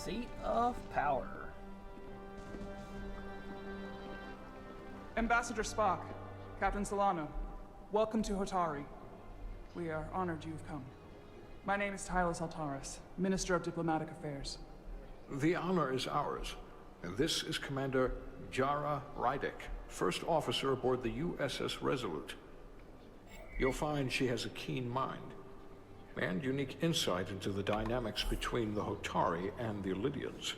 Seat of power. Ambassador Spock, Captain Solano, welcome to Hotari. We are honored you've come. My name is Tylos Altaris, Minister of Diplomatic Affairs. The honor is ours, and this is Commander Jara Rydick, first officer aboard the USS Resolute. You'll find she has a keen mind, and unique insight into the dynamics between the Hotari and the Alydians.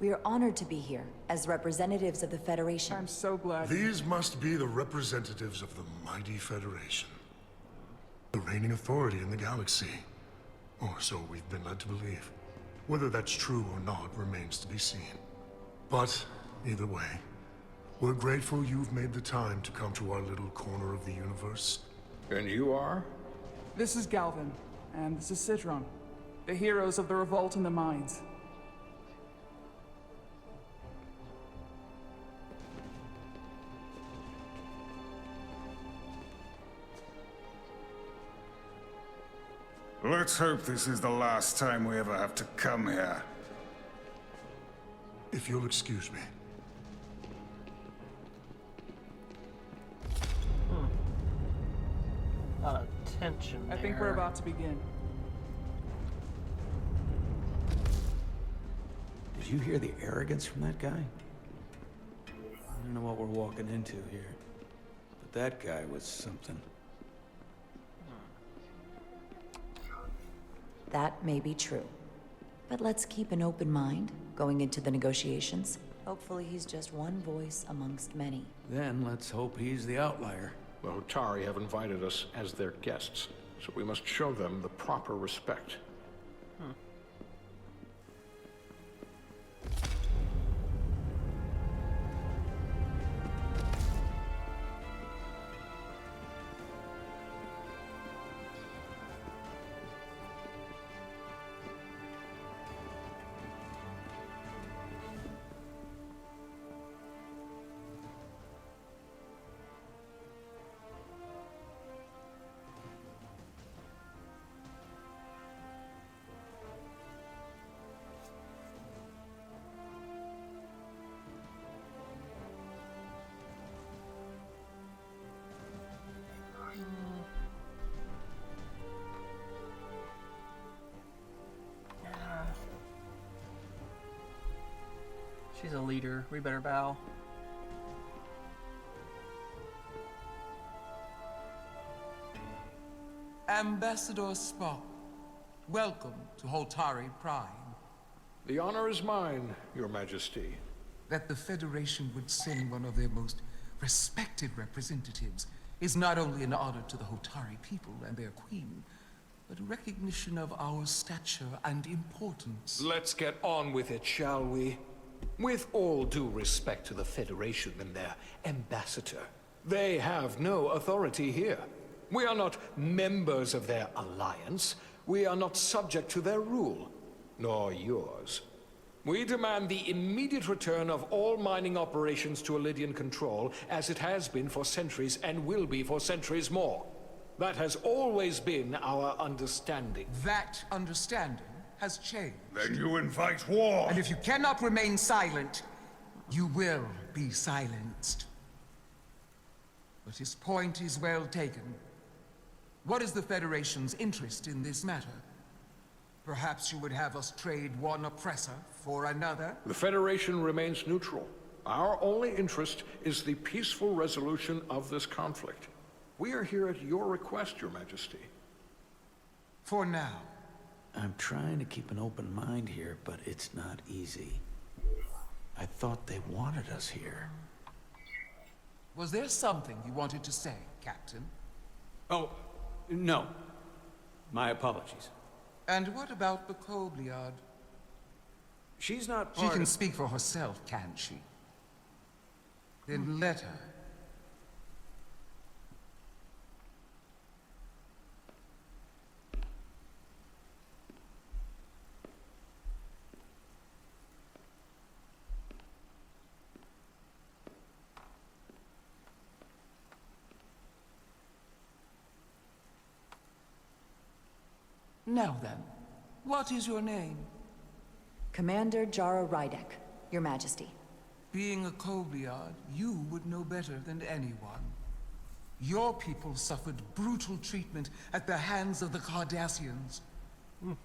We are honored to be here, as representatives of the Federation. I'm so glad. These must be the representatives of the mighty Federation. The reigning authority in the galaxy. Or so we've been led to believe. Whether that's true or not remains to be seen. But, either way, we're grateful you've made the time to come to our little corner of the universe. And you are? This is Galvin, and this is Citron, the heroes of the revolt in the mines. Let's hope this is the last time we ever have to come here. If you'll excuse me. A lot of tension there. I think we're about to begin. Did you hear the arrogance from that guy? I don't know what we're walking into here, but that guy was something. That may be true. But let's keep an open mind going into the negotiations. Hopefully he's just one voice amongst many. Then let's hope he's the outlier. The Hotari have invited us as their guests, so we must show them the proper respect. She's a leader. We better bow. Ambassador Spock, welcome to Hotari Prime. The honor is mine, Your Majesty. That the Federation would send one of their most respected representatives is not only an honor to the Hotari people and their queen, but a recognition of our stature and importance. Let's get on with it, shall we? With all due respect to the Federation and their ambassador, they have no authority here. We are not members of their alliance. We are not subject to their rule, nor yours. We demand the immediate return of all mining operations to Alydian control, as it has been for centuries and will be for centuries more. That has always been our understanding. That understanding has changed. Then you invite war! And if you cannot remain silent, you will be silenced. But his point is well taken. What is the Federation's interest in this matter? Perhaps you would have us trade one oppressor for another? The Federation remains neutral. Our only interest is the peaceful resolution of this conflict. We are here at your request, Your Majesty. For now. I'm trying to keep an open mind here, but it's not easy. I thought they wanted us here. Was there something you wanted to say, Captain? Oh, no. My apologies. And what about the Kobliad? She's not She part can of... speak for herself, can't she? Then let her. Now then, what is your name? Commander Jara Rydek, Your Majesty. Being a Kobliad, you would know better than anyone. Your people suffered brutal treatment at the hands of the Cardassians.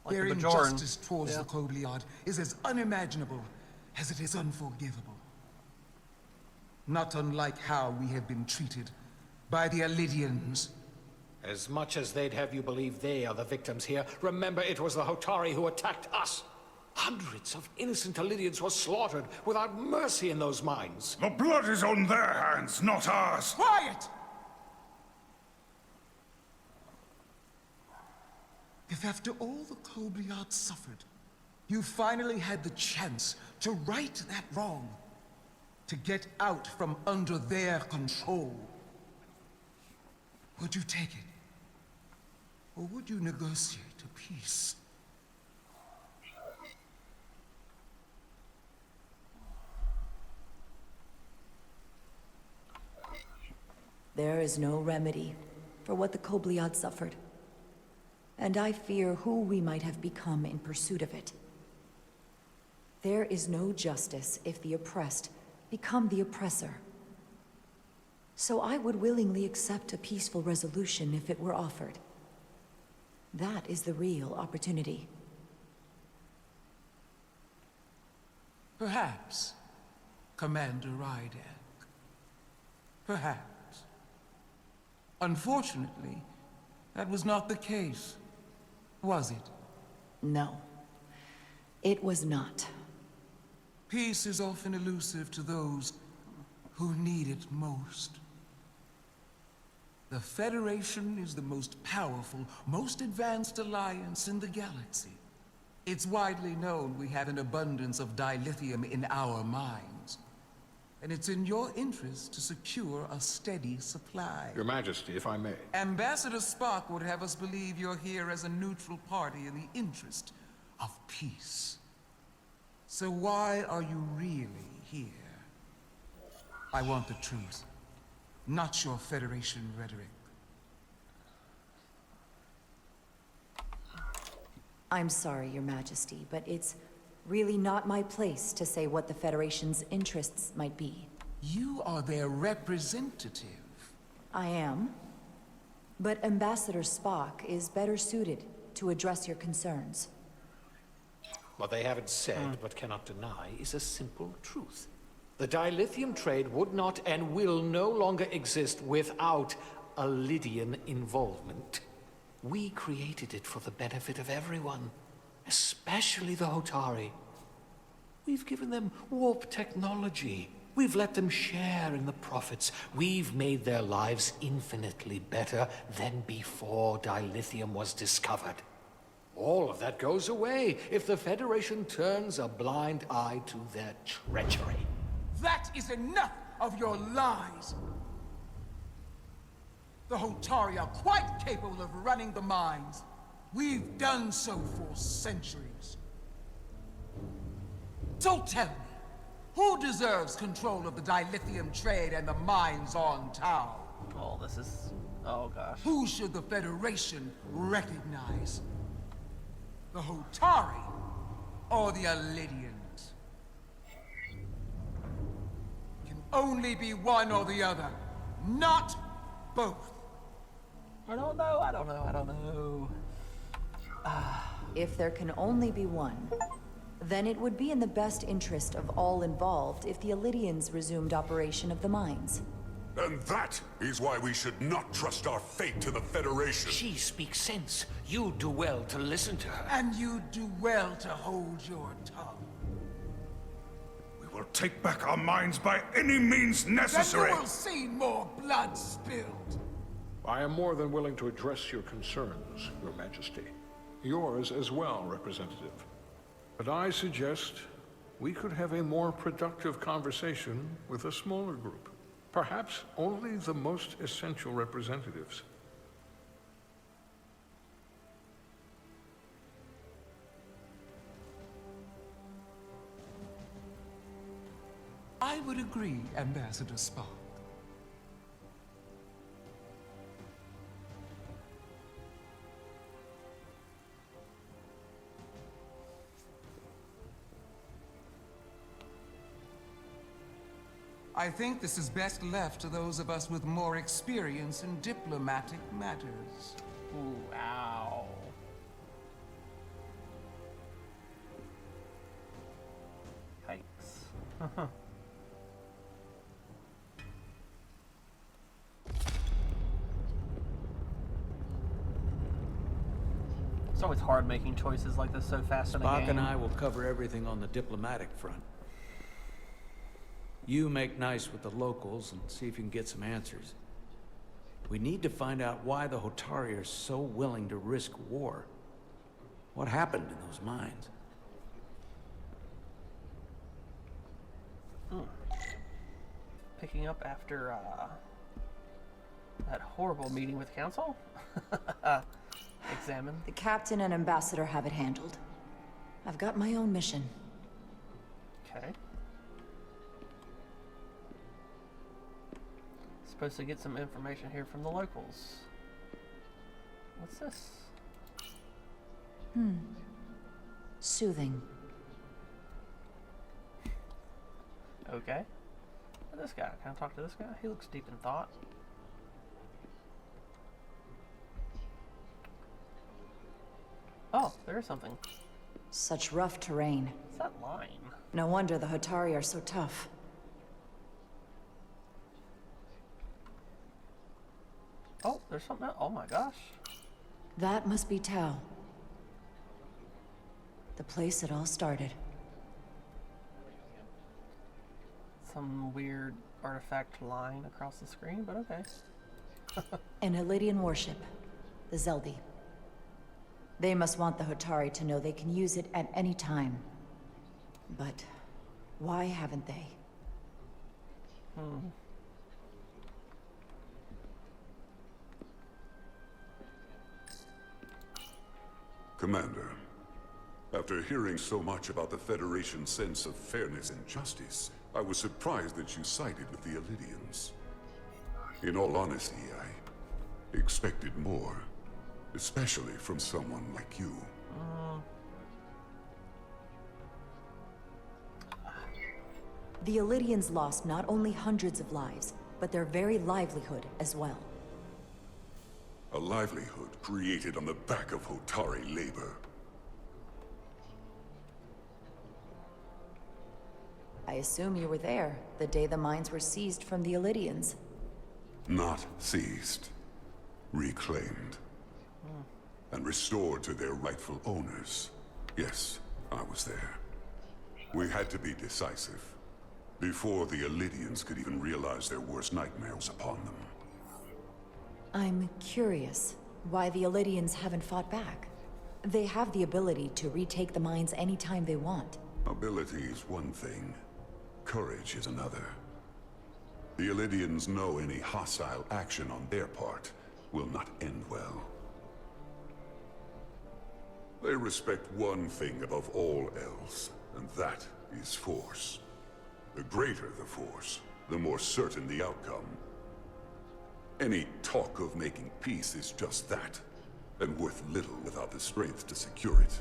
Like Their the Bajoran. injustice towards the Kobliad is as unimaginable as it is unforgivable. Not unlike how we have been treated by the Alydians. As much as they'd have you believe they are the victims here, remember it was the Hotari who attacked us. Hundreds of innocent Alydians were slaughtered without mercy in those mines. The blood is on their hands, not ours. Quiet! If after all the Kobliad suffered, you finally had the chance to right that wrong, to get out from under their control, would you take it? Or would you negotiate a peace? There is no remedy for what the Kobliad suffered. And I fear who we might have become in pursuit of it. There is no justice if the oppressed become the oppressor. So I would willingly accept a peaceful resolution if it were offered. That is the real opportunity. Perhaps, Commander Rydek. Perhaps. Unfortunately, that was not the case, was it? No, it was not. Peace is often elusive to those who need it most. The Federation is the most powerful, most advanced alliance in the galaxy. It's widely known we have an abundance of dilithium in our mines. And it's in your interest to secure a steady supply. Your Majesty, if I may. Ambassador Spock would have us believe you're here as a neutral party in the interest of peace. So why are you really here? I want the truth, not your Federation rhetoric. I'm sorry, Your Majesty, but it's really not my place to say what the Federation's interests might be. You are their representative. I am. But Ambassador Spock is better suited to address your concerns. What they haven't said, but cannot deny, is a simple truth. The dilithium trade would not and will no longer exist without Alydian involvement. We created it for the benefit of everyone, especially the Hotari. We've given them warp technology. We've let them share in the profits. We've made their lives infinitely better than before dilithium was discovered. All of that goes away if the Federation turns a blind eye to their treachery. That is enough of your lies! The Hotari are quite capable of running the mines. We've done so for centuries. So tell me, who deserves control of the dilithium trade and the mines on Tau? Oh, this is... Oh, gosh. Who should the Federation recognize? The Hotari or the Alydians? Can only be one or the other, not both. I don't know, I don't know, I don't know. If there can only be one, then it would be in the best interest of all involved if the Alydians resumed operation of the mines. And that is why we should not trust our fate to the Federation. She speaks sense. You do well to listen to her. And you do well to hold your tongue. We will take back our minds by any means necessary. Then you will see more blood spilled. I am more than willing to address your concerns, Your Majesty. Yours as well, Representative. But I suggest we could have a more productive conversation with a smaller group. Perhaps only the most essential representatives. I would agree, Ambassador Spock. I think this is best left to those of us with more experience in diplomatic matters. Ooh, ow. Yikes. It's always hard making choices like this so fast in a Spock game. and I will cover everything on the diplomatic front. You make nice with the locals and see if you can get some answers. We need to find out why the Hotari are so willing to risk war. What happened in those mines? Picking up after that horrible meeting with Council. Examine. The captain and ambassador have it handled. I've got my own mission. Okay. Supposed to get some information here from the locals. What's this? Soothing. Okay. This guy. Can I talk to this guy? He looks deep in thought. Oh, there's something. Such rough terrain. What's that line? No wonder the Hotari are so tough. Oh, there's something else. Oh my gosh. That must be Tau. The place it all started. Some weird artifact line across the screen, but okay. An Alydian warship. The Zeldi. They must want the Hotari to know they can use it at any time. But why haven't they? Commander, after hearing so much about the Federation's sense of fairness and justice, I was surprised that you sided with the Alydians. In all honesty, I expected more, especially from someone like you. The Alydians lost not only hundreds of lives, but their very livelihood as well. A livelihood created on the back of Hotari labor. I assume you were there the day the mines were seized from the Alydians. Not seized. Reclaimed. And restored to their rightful owners. Yes, I was there. We had to be decisive. Before the Alydians could even realize their worst nightmare was upon them. I'm curious why the Alydians haven't fought back. They have the ability to retake the mines anytime they want. Ability is one thing. Courage is another. The Alydians know any hostile action on their part will not end well. They respect one thing above all else, and that is force. The greater the force, the more certain the outcome. Any talk of making peace is just that, and worth little without the strength to secure it.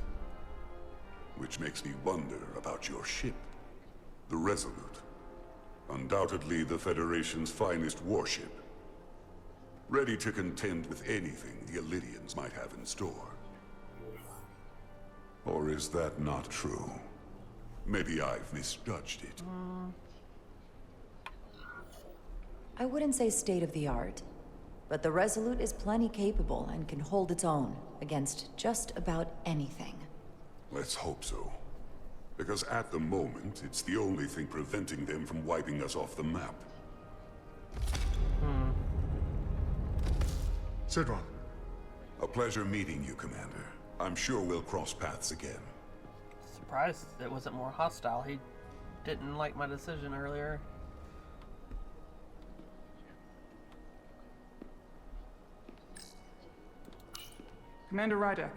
Which makes me wonder about your ship, the Resolute. Undoubtedly the Federation's finest warship. Ready to contend with anything the Alydians might have in store. Or is that not true? Maybe I've misjudged it. I wouldn't say state-of-the-art, but the Resolute is plenty capable and can hold its own against just about anything. Let's hope so. Because at the moment, it's the only thing preventing them from wiping us off the map. Sidron. A pleasure meeting you, Commander. I'm sure we'll cross paths again. Surprised it wasn't more hostile. He didn't like my decision earlier. Commander Rydek,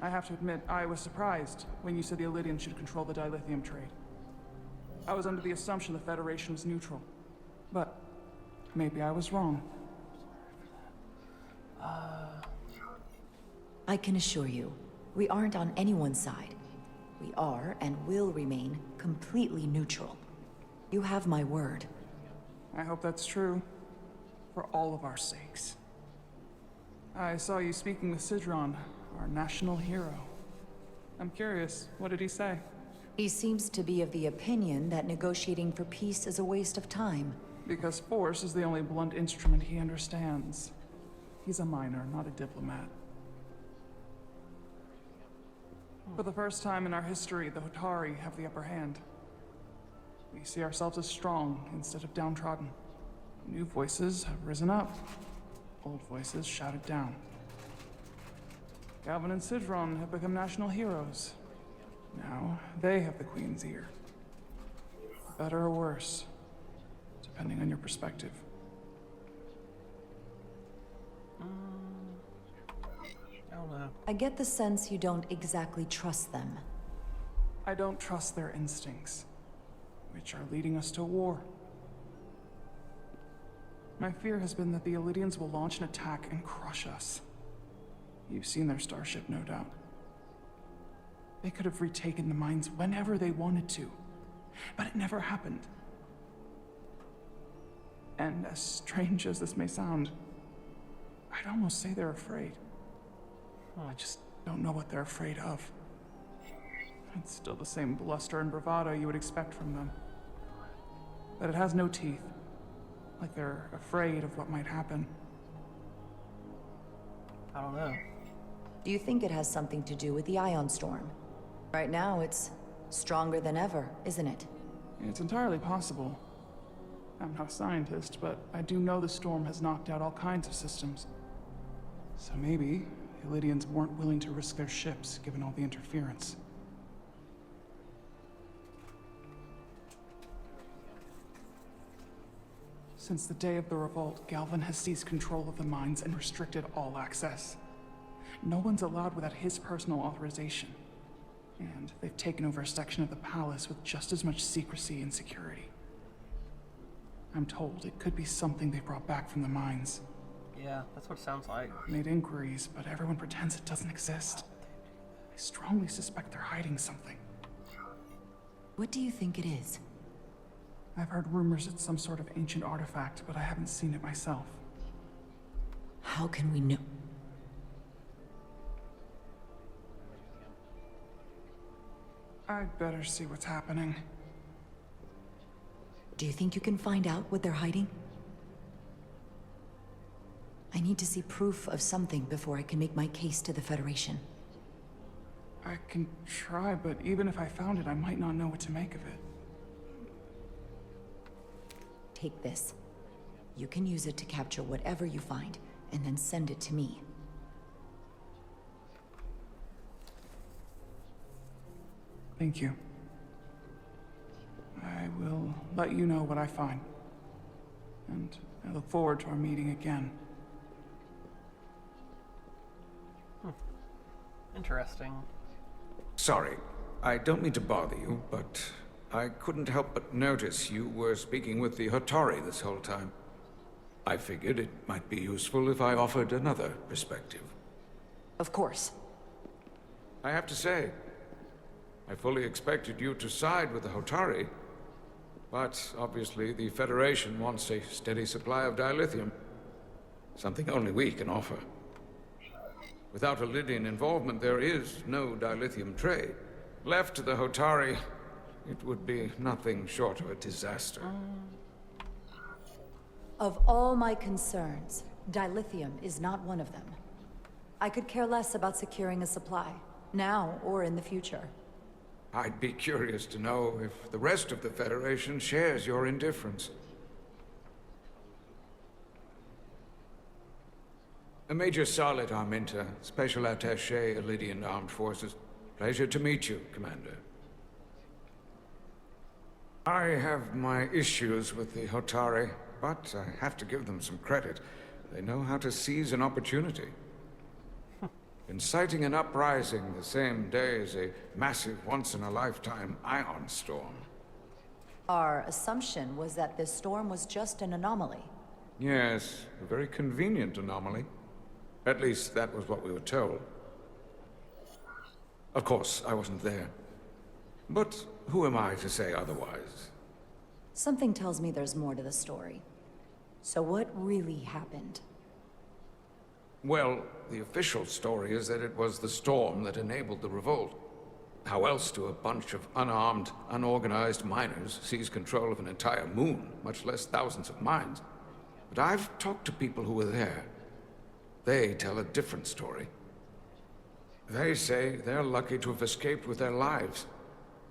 I have to admit, I was surprised when you said the Alydians should control the dilithium trade. I was under the assumption the Federation was neutral. But maybe I was wrong. I can assure you, we aren't on anyone's side. We are and will remain completely neutral. You have my word. I hope that's true. For all of our sakes. I saw you speaking with Sidron, our national hero. I'm curious, what did he say? He seems to be of the opinion that negotiating for peace is a waste of time. Because force is the only blunt instrument he understands. He's a miner, not a diplomat. For the first time in our history, the Hotari have the upper hand. We see ourselves as strong instead of downtrodden. New voices have risen up. Old voices shouted down. Galvin and Sidron have become national heroes. Now, they have the Queen's ear. Better or worse, depending on your perspective. I don't know. I get the sense you don't exactly trust them. I don't trust their instincts, which are leading us to war. My fear has been that the Alydians will launch an attack and crush us. You've seen their starship, no doubt. They could have retaken the mines whenever they wanted to, but it never happened. And as strange as this may sound, I'd almost say they're afraid. I just don't know what they're afraid of. It's still the same bluster and bravado you would expect from them. But it has no teeth. Like they're afraid of what might happen. I don't know. Do you think it has something to do with the ion storm? Right now, it's stronger than ever, isn't it? It's entirely possible. I'm not a scientist, but I do know the storm has knocked out all kinds of systems. So maybe the Alydians weren't willing to risk their ships, given all the interference. Since the day of the revolt, Galvin has seized control of the mines and restricted all access. No one's allowed without his personal authorization. And they've taken over a section of the palace with just as much secrecy and security. I'm told it could be something they brought back from the mines. Yeah, that's what it sounds like. I've made inquiries, but everyone pretends it doesn't exist. I strongly suspect they're hiding something. What do you think it is? I've heard rumors it's some sort of ancient artifact, but I haven't seen it myself. How can we know? I'd better see what's happening. Do you think you can find out what they're hiding? I need to see proof of something before I can make my case to the Federation. I can try, but even if I found it, I might not know what to make of it. Take this. You can use it to capture whatever you find, and then send it to me. Thank you. I will let you know what I find. And I look forward to our meeting again. Interesting. Sorry, I don't mean to bother you, but I couldn't help but notice you were speaking with the Hotari this whole time. I figured it might be useful if I offered another perspective. Of course. I have to say, I fully expected you to side with the Hotari, but obviously the Federation wants a steady supply of dilithium, something only we can offer. Without Alydian involvement, there is no dilithium trade. Left to the Hotari, it would be nothing short of a disaster. Of all my concerns, dilithium is not one of them. I could care less about securing a supply, now or in the future. I'd be curious to know if the rest of the Federation shares your indifference. Major Salit Arminta, Special Attaché, Alydian Armed Forces. Pleasure to meet you, Commander. I have my issues with the Hotari, but I have to give them some credit. They know how to seize an opportunity. Inciting an uprising the same day as a massive, once-in-a-lifetime ion storm. Our assumption was that this storm was just an anomaly. Yes, a very convenient anomaly. At least that was what we were told. Of course, I wasn't there. But who am I to say otherwise? Something tells me there's more to the story. So what really happened? Well, the official story is that it was the storm that enabled the revolt. How else do a bunch of unarmed, unorganized miners seize control of an entire moon, much less thousands of mines? But I've talked to people who were there. They tell a different story. They say they're lucky to have escaped with their lives.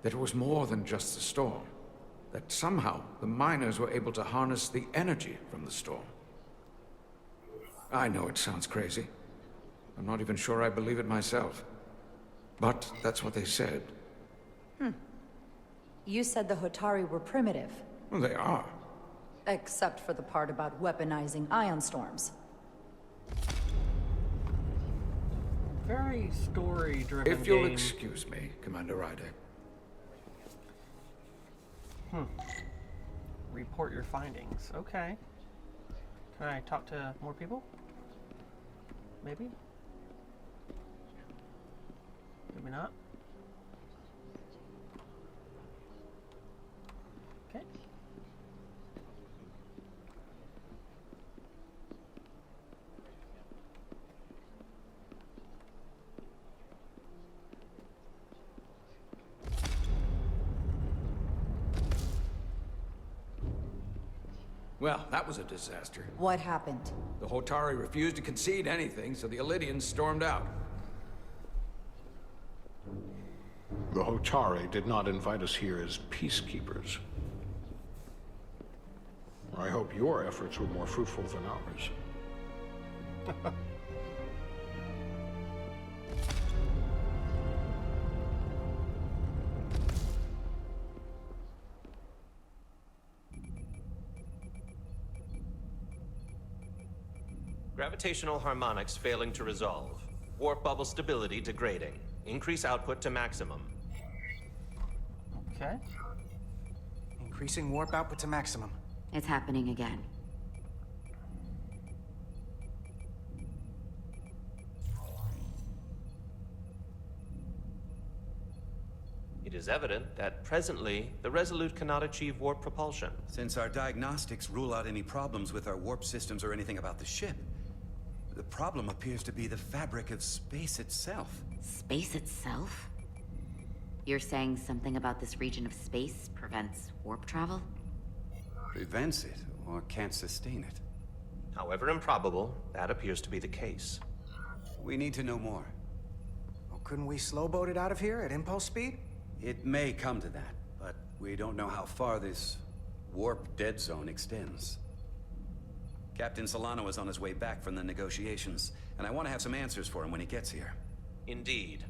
That it was more than just the storm. That somehow the miners were able to harness the energy from the storm. I know it sounds crazy. I'm not even sure I believe it myself. But that's what they said. You said the Hotari were primitive. Well, they are. Except for the part about weaponizing ion storms. Very story-driven If you'll game. excuse me, Commander Ryder. Report your findings. Okay. Can I talk to more people? Maybe? Maybe not? Okay. Well, that was a disaster. What happened? The Hotari refused to concede anything, so the Alydians stormed out. The Hotari did not invite us here as peacekeepers. I hope your efforts were more fruitful than ours. Gravitational harmonics failing to resolve. Warp bubble stability degrading. Increase output to maximum. Okay. Increasing warp output to maximum. It's happening again. It is evident that presently, the Resolute cannot achieve warp propulsion. Since our diagnostics rule out any problems with our warp systems or anything about the ship, the problem appears to be the fabric of space itself. Space itself? You're saying something about this region of space prevents warp travel? Prevents it, or can't sustain it. However improbable, that appears to be the case. We need to know more. Well, couldn't we slowboat it out of here at impulse speed? It may come to that, but we don't know how far this warp dead zone extends. Captain Solano is on his way back from the negotiations, and I want to have some answers for him when he gets here. Indeed.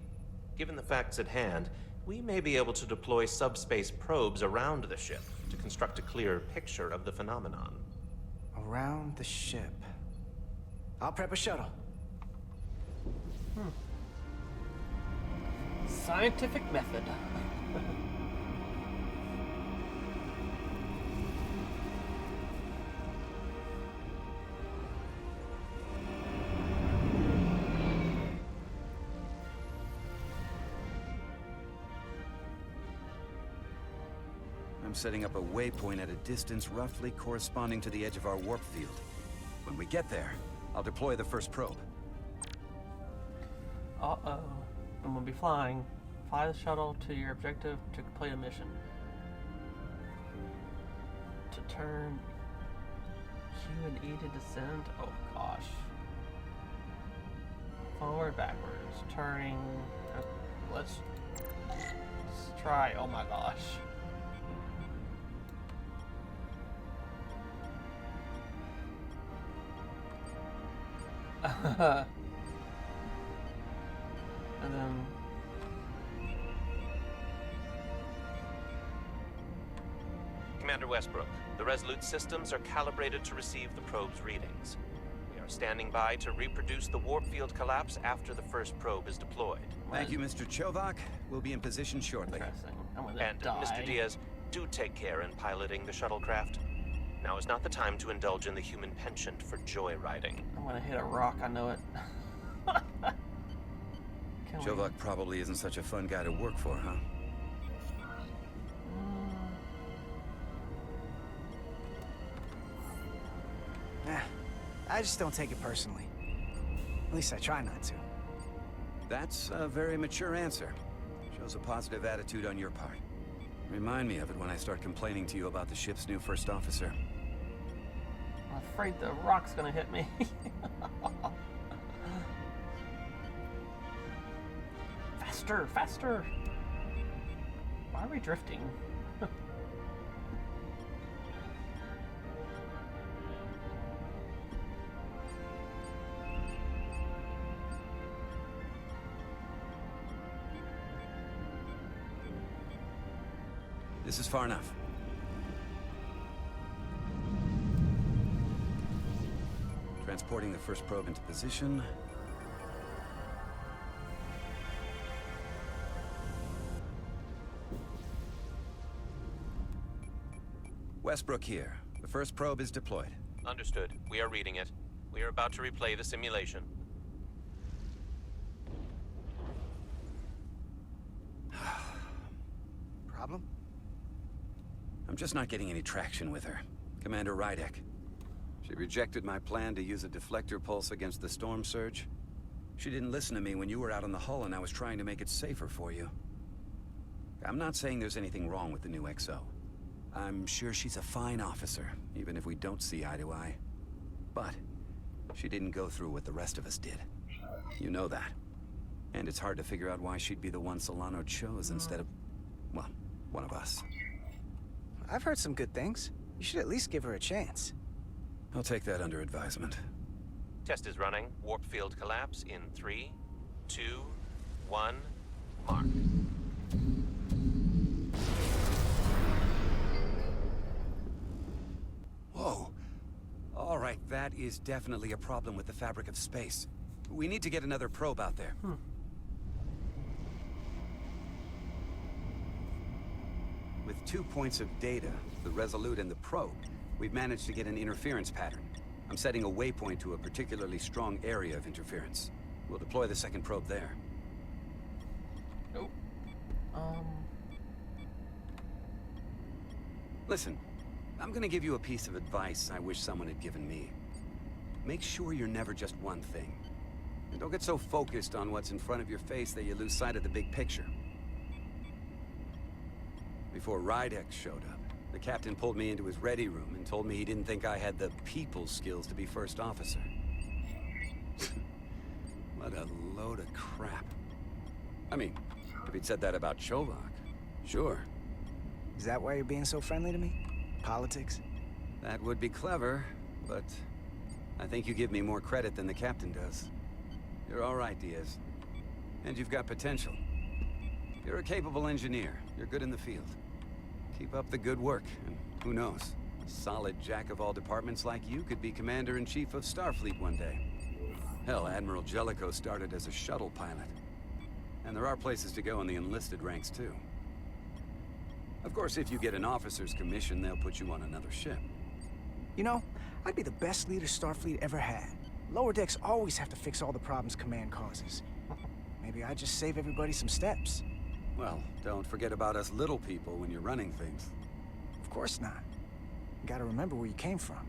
Given the facts at hand, we may be able to deploy subspace probes around the ship to construct a clearer picture of the phenomenon. Around the ship. I'll prep a shuttle. Scientific method. I'm setting up a waypoint at a distance roughly corresponding to the edge of our warp field. When we get there, I'll deploy the first probe. Uh-oh. I'm gonna be flying. Fly the shuttle to your objective to complete a mission. To turn Q and E to descend. Oh gosh. Forward, backwards. Turning. Let's try. Oh my gosh. And then Commander Westbrook, the Resolute systems are calibrated to receive the probe's readings. We are standing by to reproduce the warp field collapse after the first probe is deployed. Thank you, Mr. Chovak. We'll be in position shortly. interesting. I'm gonna And die. Mr. Diaz, do take care in piloting the shuttlecraft. Now is not the time to indulge in the human penchant for joyriding. I'm gonna hit a rock. I know it. Can we- Chovak probably isn't such a fun guy to work for, huh? I just don't take it personally. At least I try not to. That's a very mature answer. Shows a positive attitude on your part. Remind me of it when I start complaining to you about the ship's new first officer. I'm afraid the rock's gonna hit me. Faster, faster! Why are we drifting? This is far enough. Transporting the first probe into position. Westbrook here. The first probe is deployed. Understood. We are reading it. We are about to replay the simulation. Problem? I'm just not getting any traction with her. Commander Rydek. She rejected my plan to use a deflector pulse against the storm surge. She didn't listen to me when you were out on the hull and I was trying to make it safer for you. I'm not saying there's anything wrong with the new XO. I'm sure she's a fine officer, even if we don't see eye to eye. But she didn't go through what the rest of us did. You know that. And it's hard to figure out why she'd be the one Solano chose instead of, well, one of us. I've heard some good things. You should at least give her a chance. I'll take that under advisement. Test is running. Warp field collapse in 3, 2, 1, mark. Whoa. All right, that is definitely a problem with the fabric of space. We need to get another probe out there. With 2 points of data, the Resolute and the probe, we've managed to get an interference pattern. I'm setting a waypoint to a particularly strong area of interference. We'll deploy the second probe there. Nope. Listen, I'm gonna give you a piece of advice I wish someone had given me. Make sure you're never just one thing. And don't get so focused on what's in front of your face that you lose sight of the big picture. Before Rydek showed up, the captain pulled me into his ready room and told me he didn't think I had the people skills to be first officer. What a load of crap. I mean, if he'd said that about Chovak, sure. Is that why you're being so friendly to me? Politics? That would be clever, but I think you give me more credit than the captain does. You're all right, Diaz. And you've got potential. You're a capable engineer. You're good in the field. Keep up the good work, and who knows? A solid jack of all departments like you could be Commander-in-Chief of Starfleet one day. Hell, Admiral Jellicoe started as a shuttle pilot. And there are places to go in the enlisted ranks, too. Of course, if you get an officer's commission, they'll put you on another ship. You know, I'd be the best leader Starfleet ever had. Lower decks always have to fix all the problems Command causes. Maybe I'd just save everybody some steps. Well, don't forget about us little people when you're running things. Of course not. You gotta remember where you came from.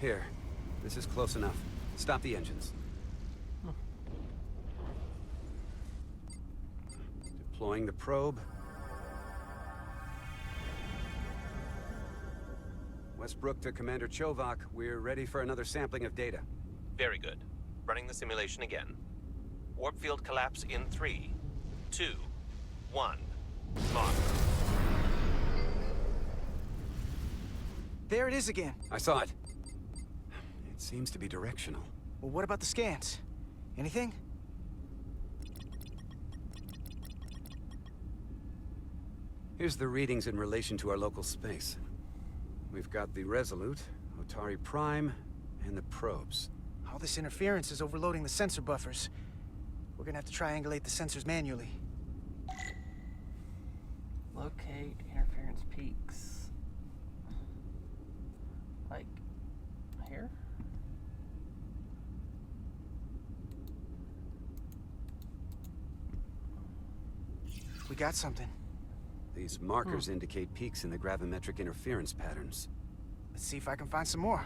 Here. This is close enough. Stop the engines. Deploying the probe. Westbrook to Commander Chovak. We're ready for another sampling of data. Very good. Running the simulation again. Warp field collapse in 3, 2, 1, mark. There it is again. I saw it. It seems to be directional. Well, what about the scans? Anything? Here's the readings in relation to our local space. We've got the Resolute, Hotari Prime, and the probes. All this interference is overloading the sensor buffers. We're gonna have to triangulate the sensors manually. Locate interference peaks. Like We got something. These markers indicate peaks in the gravimetric interference patterns. Let's see if I can find some more.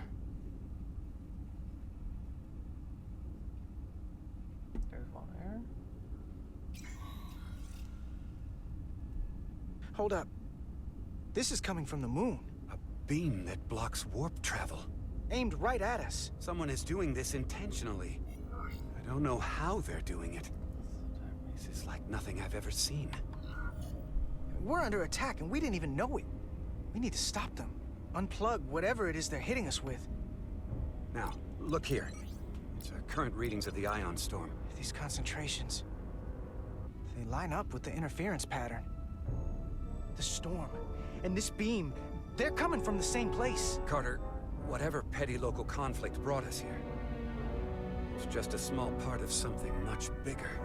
There's one there. Hold up. This is coming from the moon. A beam that blocks warp travel. Aimed right at us. Someone is doing this intentionally. I don't know how they're doing it. This is like nothing I've ever seen. We're under attack and we didn't even know it. We need to stop them. Unplug whatever it is they're hitting us with. Now, look here. It's our current readings of the ion storm. These concentrations. They line up with the interference pattern. The storm and this beam, they're coming from the same place. Carter, whatever petty local conflict brought us here, it's just a small part of something much bigger.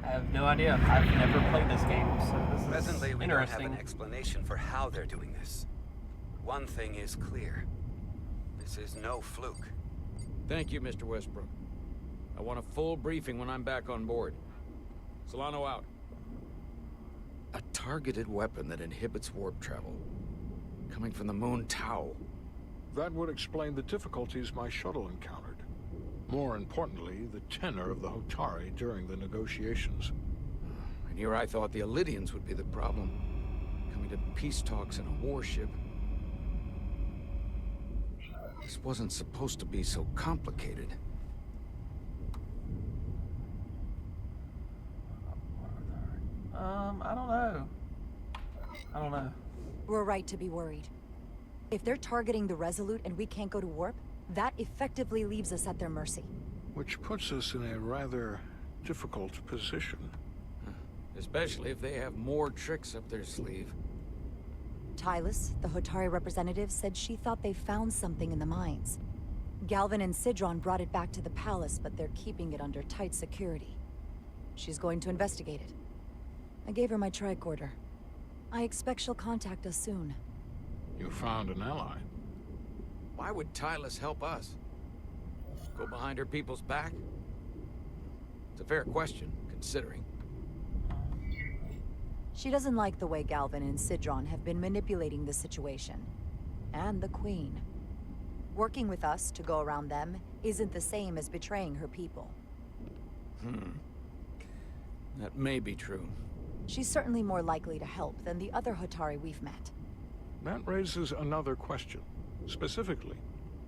I have no idea. I've never played this game, so this is Presently, we don't have interesting. an explanation for how they're doing this. One thing is clear. This is no fluke. Thank you, Mr. Westbrook. I want a full briefing when I'm back on board. Solano out. A targeted weapon that inhibits warp travel. Coming from the moon Tau. That would explain the difficulties my shuttle encountered. More importantly, the tenor of the Hotari during the negotiations. And here I thought the Alydians would be the problem. Coming to peace talks in a warship. This wasn't supposed to be so complicated. I don't know. I don't know. We're right to be worried. If they're targeting the Resolute and we can't go to warp, that effectively leaves us at their mercy. Which puts us in a rather difficult position. Especially if they have more tricks up their sleeve. Tylus, the Hotari representative, said she thought they found something in the mines. Galvin and Sidron brought it back to the palace, but they're keeping it under tight security. She's going to investigate it. I gave her my tricorder. I expect she'll contact us soon. You found an ally. Why would Tylus help us? Go behind her people's back? It's a fair question, considering. She doesn't like the way Galvin and Sidron have been manipulating the situation. And the Queen. Working with us to go around them isn't the same as betraying her people. That may be true. She's certainly more likely to help than the other Hotari we've met. That raises another question. Specifically,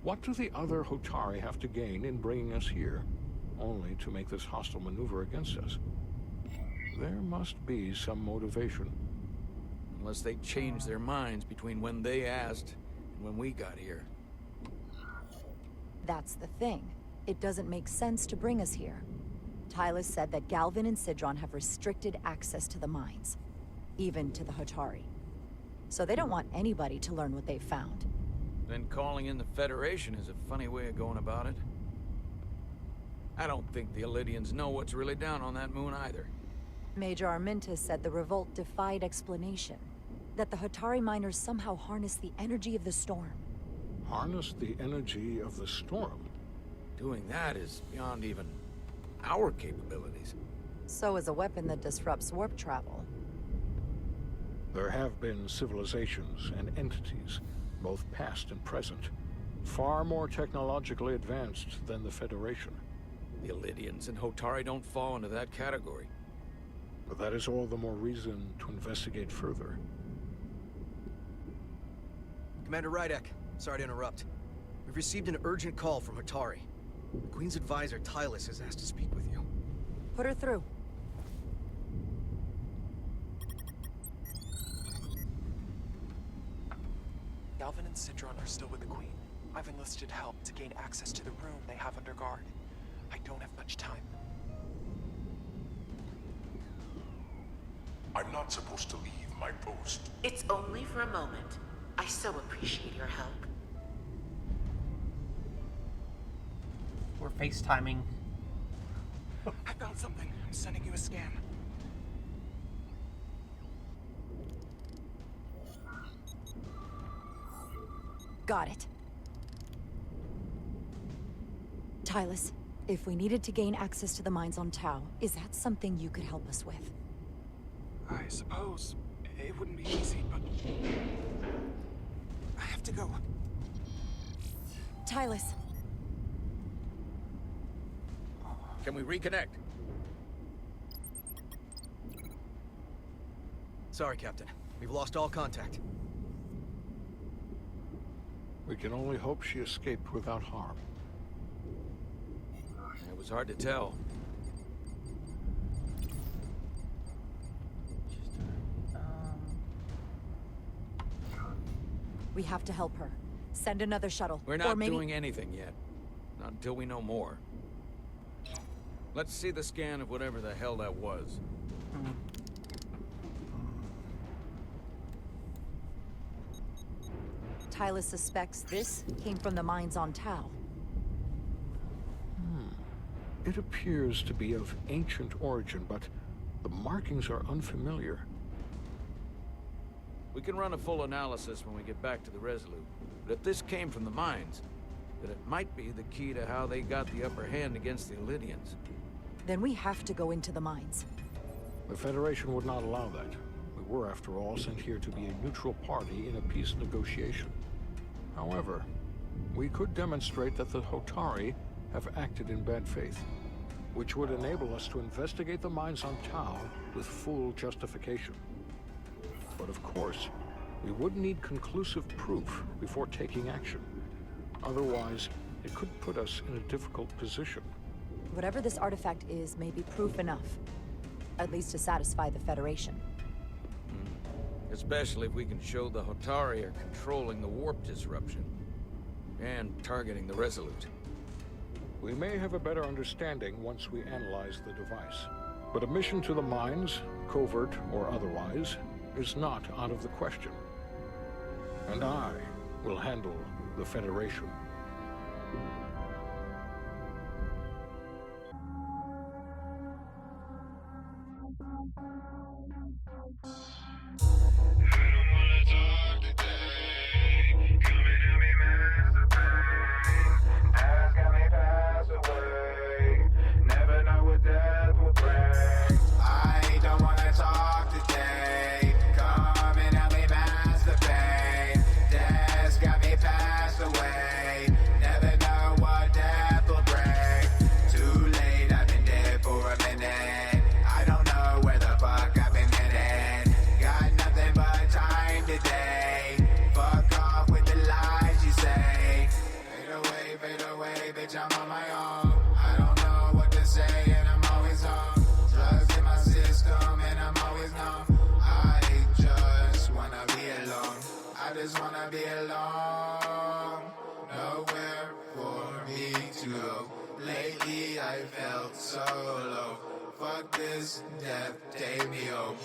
what do the other Hotari have to gain in bringing us here, only to make this hostile maneuver against us? There must be some motivation. Unless they changed their minds between when they asked and when we got here. That's the thing. It doesn't make sense to bring us here. Tylus said that Galvin and Sidron have restricted access to the mines, even to the Hotari. So they don't want anybody to learn what they've found. Then calling in the Federation is a funny way of going about it. I don't think the Alydians know what's really down on that moon either. Major Armintas said the revolt defied explanation. That the Hotari miners somehow harness the energy of the storm. Harness the energy of the storm? Doing that is beyond even our capabilities. So is a weapon that disrupts warp travel. There have been civilizations and entities, both past and present, far more technologically advanced than the Federation. The Alydians and Hotari don't fall into that category. But that is all the more reason to investigate further. Commander Rydek, sorry to interrupt. We've received an urgent call from Hotari. The Queen's advisor, Tylus, has asked to speak with you. Put her through. Galvin and Sidron are still with the Queen. I've enlisted help to gain access to the room they have under guard. I don't have much time. I'm not supposed to leave my post. It's only for a moment. I so appreciate your help. We're FaceTiming. I found something. I'm sending you a scan. Got it. Tylus, if we needed to gain access to the mines on Tau, is that something you could help us with? I suppose it wouldn't be easy, but I have to go. Tylus. Can we reconnect? Sorry, Captain. We've lost all contact. We can only hope she escaped without harm. It was hard to tell. We have to help her. Send another shuttle. We're or not maybe... doing anything yet. Not until we know more. Let's see the scan of whatever the hell that was. Tylus suspects this came from the mines on Tau. It appears to be of ancient origin, but the markings are unfamiliar. We can run a full analysis when we get back to the Resolute. But if this came from the mines, then it might be the key to how they got the upper hand against the Alydians. Then we have to go into the mines. The Federation would not allow that. We were, after all, sent here to be a neutral party in a peace negotiation. However, we could demonstrate that the Hotari have acted in bad faith, which would enable us to investigate the mines on Tau with full justification. But of course, we would need conclusive proof before taking action. Otherwise, it could put us in a difficult position. Whatever this artifact is may be proof enough. At least to satisfy the Federation. Especially if we can show the Hotari are controlling the warp disruption. And targeting the Resolute. We may have a better understanding once we analyze the device. But a mission to the mines, covert or otherwise, is not out of the question. And I will handle the Federation. Lately I felt so low. Fuck this death, take me home.